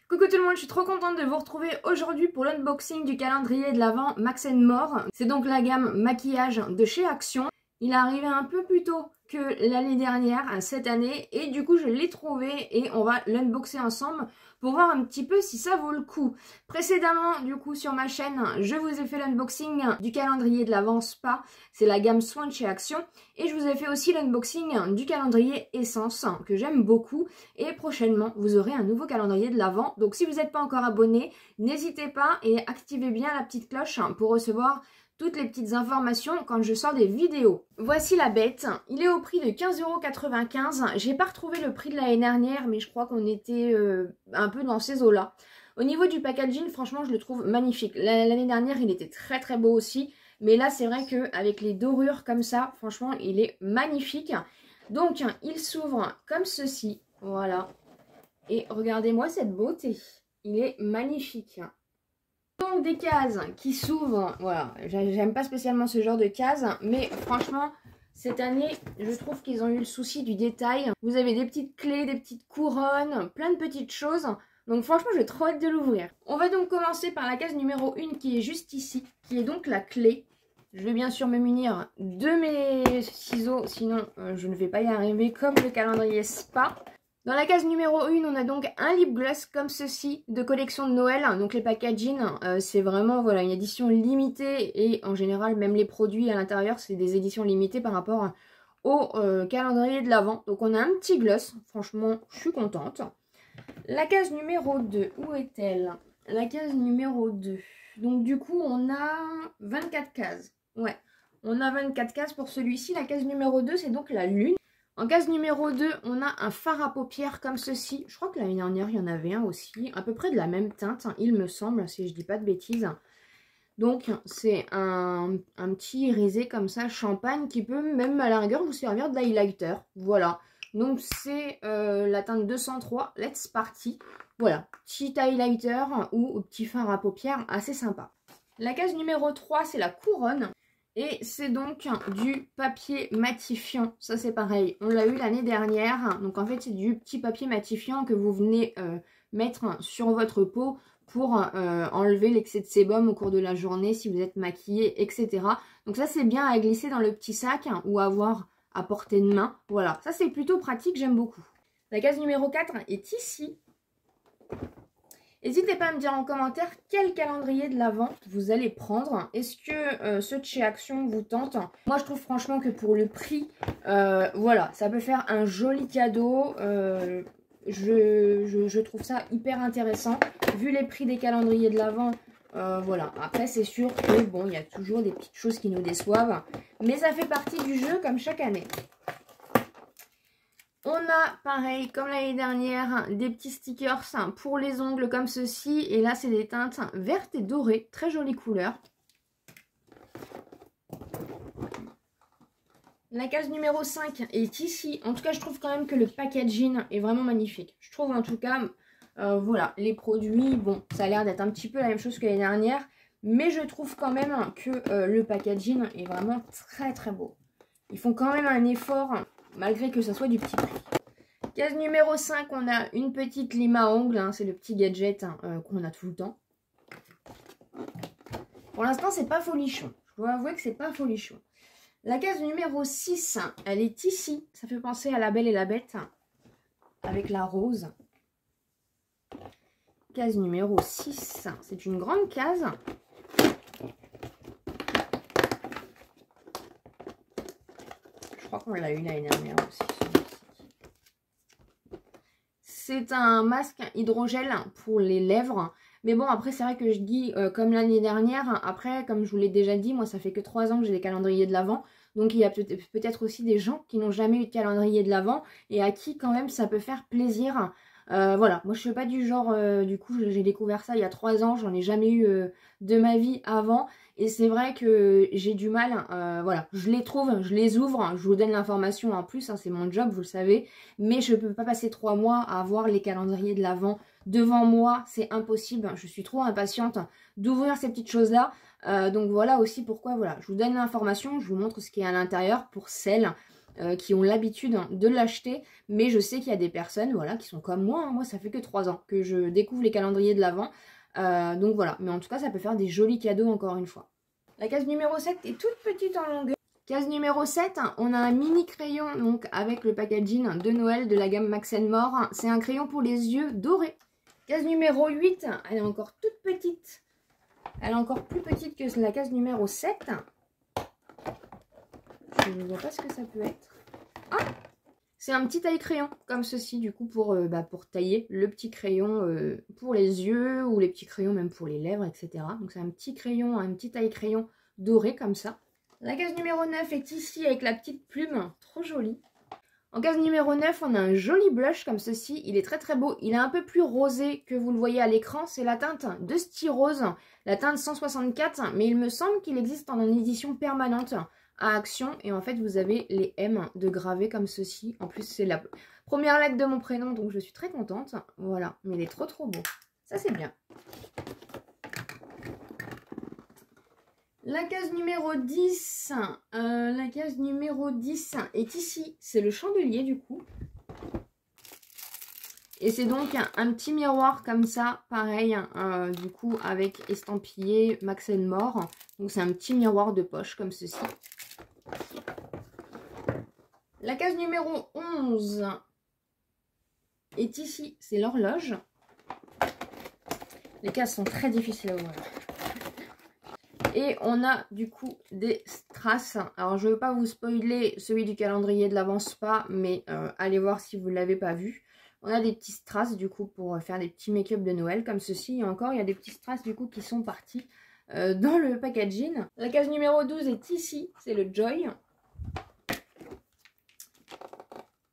Coucou tout le monde, je suis trop contente de vous retrouver aujourd'hui pour l'unboxing du calendrier de l'Avent Max & More. C'est donc la gamme maquillage de chez Action. Il est arrivé un peu plus tôt que l'année dernière, cette année, et du coup je l'ai trouvé et on va l'unboxer ensemble pour voir un petit peu si ça vaut le coup. Précédemment, du coup, sur ma chaîne, je vous ai fait l'unboxing du calendrier de l'Avent Spa, c'est la gamme soins de chez Action, et je vous ai fait aussi l'unboxing du calendrier Essence, que j'aime beaucoup, et prochainement, vous aurez un nouveau calendrier de l'Avent. Donc si vous n'êtes pas encore abonné, n'hésitez pas et activez bien la petite cloche pour recevoir toutes les petites informations quand je sors des vidéos. Voici la bête, il est au prix de 15,95 €. J'ai pas retrouvé le prix de l'année dernière, mais je crois qu'on était un peu dans ces eaux-là. Au niveau du packaging, franchement, je le trouve magnifique. L'année dernière, il était très très beau aussi. Mais là, c'est vrai qu'avec les dorures comme ça, franchement, il est magnifique. Donc, il s'ouvre comme ceci. Voilà. Et regardez-moi cette beauté. Il est magnifique. Donc des cases qui s'ouvrent, voilà, j'aime pas spécialement ce genre de cases, mais franchement, cette année, je trouve qu'ils ont eu le souci du détail. Vous avez des petites clés, des petites couronnes, plein de petites choses. Donc franchement, j'ai trop hâte de l'ouvrir. On va donc commencer par la case numéro 1 qui est juste ici, qui est donc la clé. Je vais bien sûr me munir de mes ciseaux, sinon je ne vais pas y arriver comme le calendrier Spa. Dans la case numéro 1, on a donc un lip gloss comme ceci de collection de Noël. Donc les packaging, c'est vraiment voilà, une édition limitée et en général même les produits à l'intérieur, c'est des éditions limitées par rapport au calendrier de l'Avent. Donc on a un petit gloss, franchement je suis contente. La case numéro 2, où est-elle? La case numéro 2. Donc du coup on a 24 cases. Ouais, on a 24 cases pour celui-ci. La case numéro 2, c'est donc la lune. En case numéro 2, on a un fard à paupières comme ceci. Je crois que l'année dernière, il y en avait un aussi. À peu près de la même teinte, il me semble, si je dis pas de bêtises. Donc, c'est un petit irisé comme ça, champagne, qui peut même à la rigueur vous servir de highlighter. Voilà. Donc, c'est la teinte 203, Let's Party. Voilà, petit highlighter ou petit fard à paupières assez sympa. La case numéro 3, c'est la couronne. Et c'est donc du papier matifiant. Ça, c'est pareil. On l'a eu l'année dernière. Donc, en fait, c'est du petit papier matifiant que vous venez mettre sur votre peau pour enlever l'excès de sébum au cours de la journée si vous êtes maquillé, etc. Donc, ça, c'est bien à glisser dans le petit sac ou à avoir à portée de main. Voilà. Ça, c'est plutôt pratique. J'aime beaucoup. La case numéro 4 est ici. N'hésitez pas à me dire en commentaire quel calendrier de l'Avent vous allez prendre. Est-ce que ceux de chez Action vous tentent? Moi, je trouve franchement que pour le prix, voilà, ça peut faire un joli cadeau. Je trouve ça hyper intéressant. Vu les prix des calendriers de l'Avent, voilà. Après, c'est sûr que bon, il y a toujours des petites choses qui nous déçoivent. Mais ça fait partie du jeu comme chaque année. On a, pareil, comme l'année dernière, des petits stickers pour les ongles comme ceci. Et là, c'est des teintes vertes et dorées. Très jolie couleur. La case numéro 5 est ici. En tout cas, je trouve quand même que le packaging est vraiment magnifique. Je trouve en tout cas, voilà, les produits, bon, ça a l'air d'être un petit peu la même chose que l'année dernière. Mais je trouve quand même que le packaging est vraiment très très beau. Ils font quand même un effort, malgré que ça soit du petit prix. Case numéro 5, on a une petite lime à ongles. C'est le petit gadget qu'on a tout le temps. Pour l'instant, c'est pas folichon. Je dois avouer que c'est pas folichon. La case numéro 6, elle est ici. Ça fait penser à La Belle et la Bête avec la rose. Case numéro 6, c'est une grande case. Je crois qu'on l'a eu l'année dernière aussi. C'est un masque hydrogel pour les lèvres. Mais bon, après, c'est vrai que je dis comme l'année dernière. Après, comme je vous l'ai déjà dit, moi, ça fait que 3 ans que j'ai des calendriers de l'Avent. Donc, il y a peut-être aussi des gens qui n'ont jamais eu de calendrier de l'Avent et à qui, quand même, ça peut faire plaisir. Voilà, moi, je ne suis pas du genre... du coup, j'ai découvert ça il y a 3 ans. J'en ai jamais eu de ma vie avant. Et c'est vrai que j'ai du mal, voilà, je les trouve, je les ouvre, je vous donne l'information en plus, c'est mon job, vous le savez. Mais je ne peux pas passer 3 mois à avoir les calendriers de l'Avent devant moi, c'est impossible. Je suis trop impatiente d'ouvrir ces petites choses-là. Donc voilà aussi pourquoi, voilà, je vous donne l'information, je vous montre ce qui est à l'intérieur pour celles qui ont l'habitude de l'acheter. Mais je sais qu'il y a des personnes voilà, qui sont comme moi. Hein. Moi, ça fait que 3 ans que je découvre les calendriers de l'Avent. Donc voilà, mais en tout cas, ça peut faire des jolis cadeaux encore une fois. La case numéro 7 est toute petite en longueur. Case numéro 7, on a un mini crayon donc avec le packaging de Noël de la gamme Max & More. C'est un crayon pour les yeux dorés. Case numéro 8, elle est encore toute petite. Elle est encore plus petite que la case numéro 7. Je ne vois pas ce que ça peut être. Ah, c'est un petit taille-crayon comme ceci du coup pour tailler le petit crayon pour les yeux ou les petits crayons même pour les lèvres, etc. Donc c'est un petit crayon, un petit taille-crayon doré comme ça. La case numéro 9 est ici avec la petite plume, trop jolie. En case numéro 9, on a un joli blush comme ceci. Il est très très beau. Il est un peu plus rosé que vous le voyez à l'écran. C'est la teinte de Styrose, la teinte 164. Mais il me semble qu'il existe en édition permanente à Action. Et en fait, vous avez les M de gravés comme ceci. En plus, c'est la première lettre de mon prénom, donc je suis très contente. Voilà, mais il est trop trop beau. Ça, c'est bien. La case numéro 10, est ici, c'est le chandelier du coup. Et c'est donc un petit miroir comme ça, pareil, du coup avec estampillé Max & More. Donc c'est un petit miroir de poche comme ceci. La case numéro 11 est ici, c'est l'horloge. Les cases sont très difficiles à ouvrir. Et on a du coup des strass. Alors je ne veux pas vous spoiler celui du calendrier de l'Avent Spa, mais allez voir si vous ne l'avez pas vu. On a des petits strass du coup pour faire des petits make-up de Noël comme ceci. Et encore il y a des petits strass du coup qui sont partis dans le packaging. La case numéro 12 est ici, c'est le Joy.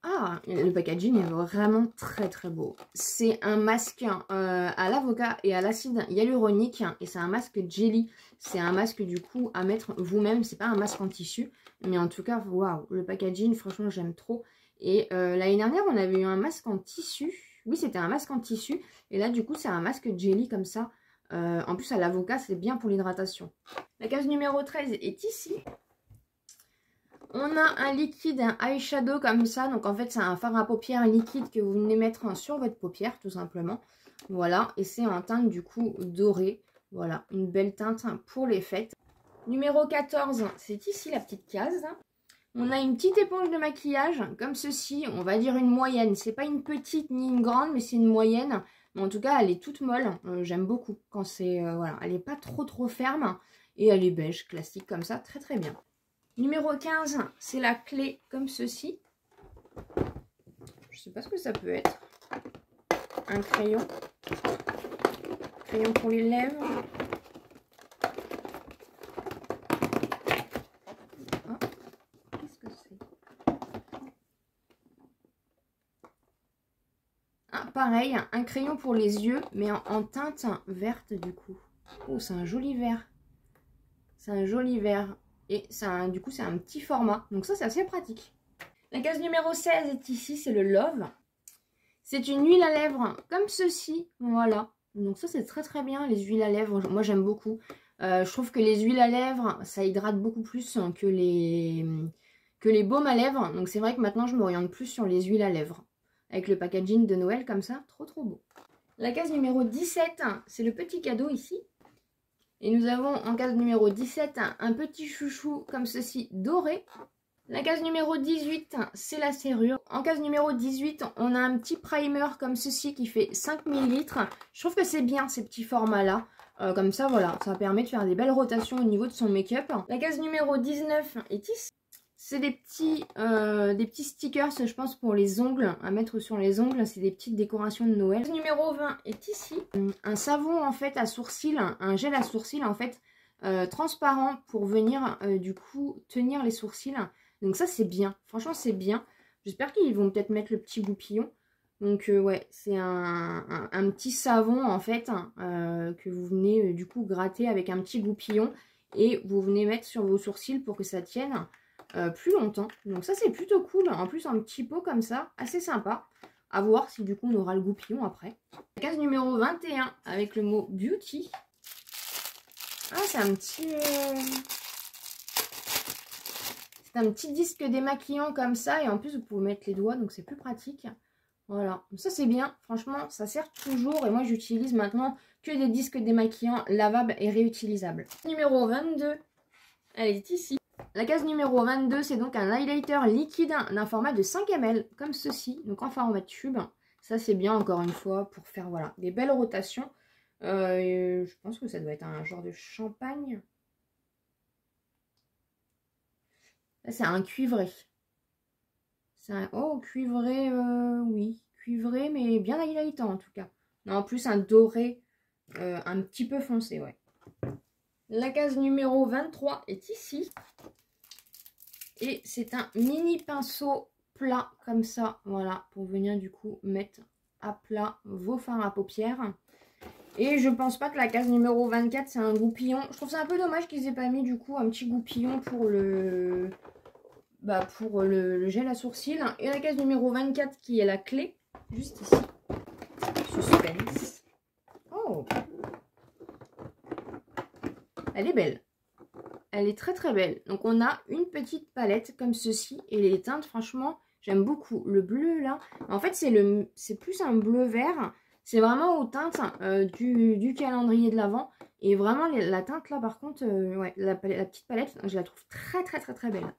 Ah, le packaging est vraiment très très beau. C'est un masque à l'avocat et à l'acide hyaluronique et c'est un masque jelly. C'est un masque du coup à mettre vous-même. C'est pas un masque en tissu, mais en tout cas, waouh, le packaging, franchement, j'aime trop. Et l'année dernière, on avait eu un masque en tissu. Oui, c'était un masque en tissu. Et là, du coup, c'est un masque jelly comme ça. En plus, à l'avocat, c'est bien pour l'hydratation. La case numéro 13 est ici. On a un liquide, un eyeshadow comme ça. Donc en fait, c'est un fard à paupières liquide que vous venez mettre sur votre paupière, tout simplement. Voilà, et c'est en teinte du coup dorée. Voilà, une belle teinte pour les fêtes. Numéro 14, c'est ici la petite case. On a une petite éponge de maquillage, comme ceci. On va dire une moyenne. C'est pas une petite ni une grande, mais c'est une moyenne. Mais en tout cas, elle est toute molle. J'aime beaucoup quand c'est... voilà, elle n'est pas trop ferme. Et elle est beige, classique comme ça, très très bien. Numéro 15, c'est la clé comme ceci. Je sais pas ce que ça peut être. Un crayon. Crayon pour les lèvres. Oh, qu'est-ce que c'est? Ah, pareil, un crayon pour les yeux, mais en teinte verte du coup. Oh, c'est un joli vert. C'est un joli vert. Et du coup, c'est un petit format. Donc ça, c'est assez pratique. La case numéro 16 est ici, c'est le Love. C'est une huile à lèvres comme ceci. Voilà. Donc ça, c'est très très bien, les huiles à lèvres. Moi, j'aime beaucoup. Je trouve que les huiles à lèvres, ça hydrate beaucoup plus que les baumes à lèvres. Donc c'est vrai que maintenant, je m'oriente plus sur les huiles à lèvres. Avec le packaging de Noël comme ça, trop trop beau. La case numéro 17, c'est le petit cadeau ici. Et nous avons en case numéro 17 un petit chouchou comme ceci doré. La case numéro 18, c'est la serrure. En case numéro 18, on a un petit primer comme ceci qui fait 5 ml. Je trouve que c'est bien ces petits formats-là. Comme ça, voilà, ça permet de faire des belles rotations au niveau de son make-up. La case numéro 19 est ici. C'est des petits stickers, je pense, pour les ongles, à mettre sur les ongles. C'est des petites décorations de Noël. Le numéro 20 est ici. Un savon, en fait, à sourcils, un gel à sourcils, en fait, transparent pour venir, du coup, tenir les sourcils. Donc ça, c'est bien. Franchement, c'est bien. J'espère qu'ils vont peut-être mettre le petit goupillon. Donc, ouais, c'est un petit savon, en fait, que vous venez, du coup, gratter avec un petit goupillon. Et vous venez mettre sur vos sourcils pour que ça tienne plus longtemps. Donc ça, c'est plutôt cool. En plus, un petit pot comme ça, assez sympa. À voir si du coup, on aura le goupillon après. La case numéro 21 avec le mot Beauty. Ah, c'est un petit... C'est un petit disque démaquillant comme ça. Et en plus, vous pouvez mettre les doigts, donc c'est plus pratique. Voilà, ça c'est bien. Franchement, ça sert toujours. Et moi, j'utilise maintenant que des disques démaquillants lavables et réutilisables. Numéro 22, elle est ici. La case numéro 22, c'est donc un highlighter liquide d'un format de 5 ml, comme ceci. Donc en format tube. Ça, c'est bien, encore une fois, pour faire voilà, des belles rotations. Je pense que ça doit être un genre de champagne. Là, c'est un cuivré. C'est un... Oh, cuivré, oui. Cuivré, mais bien highlightant, en tout cas. Non, en plus, un doré un petit peu foncé, ouais. La case numéro 23 est ici. Et c'est un mini pinceau plat, comme ça. Voilà, pour venir, du coup, mettre à plat vos fards à paupières. Et je pense pas que la case numéro 24 c'est un goupillon. Je trouve ça un peu dommage qu'ils aient pas mis du coup un petit goupillon pour le gel à sourcils. Et la case numéro 24 qui est la clé, juste ici. Suspense. Oh, elle est belle. Elle est très très belle. Donc on a une petite palette comme ceci. Et les teintes franchement j'aime beaucoup. Le bleu là, en fait c'est plus un bleu vert. C'est vraiment aux teintes du calendrier de l'Avent. Et vraiment, la teinte là, par contre, ouais, la petite palette, je la trouve très, très, très, très belle.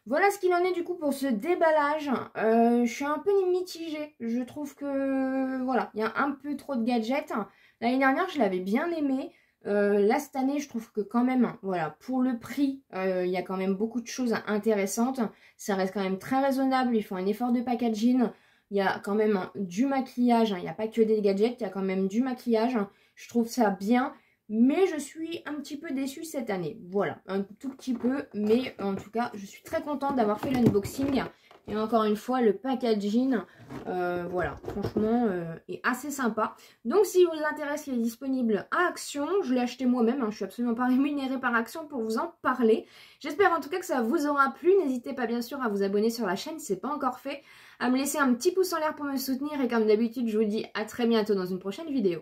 Voilà ce qu'il en est du coup pour ce déballage. Je suis un peu mitigée. Je trouve que, voilà, il y a un peu trop de gadgets. L'année dernière, je l'avais bien aimé. Là, cette année, je trouve que quand même, voilà, pour le prix, il y a quand même beaucoup de choses intéressantes. Ça reste quand même très raisonnable. Ils font un effort de packaging. Il y a quand même du maquillage, il n'y a pas que des gadgets, il y a quand même du maquillage. Je trouve ça bien, mais je suis un petit peu déçue cette année. Voilà, un tout petit peu, mais en tout cas, je suis très contente d'avoir fait l'unboxing. Et encore une fois, le packaging, voilà, franchement, est assez sympa. Donc, si vous intéresse, il est disponible à Action. Je l'ai acheté moi-même, je ne suis absolument pas rémunérée par Action pour vous en parler. J'espère en tout cas que ça vous aura plu. N'hésitez pas bien sûr à vous abonner sur la chaîne si ce n'est pas encore fait. À me laisser un petit pouce en l'air pour me soutenir. Et comme d'habitude, je vous dis à très bientôt dans une prochaine vidéo.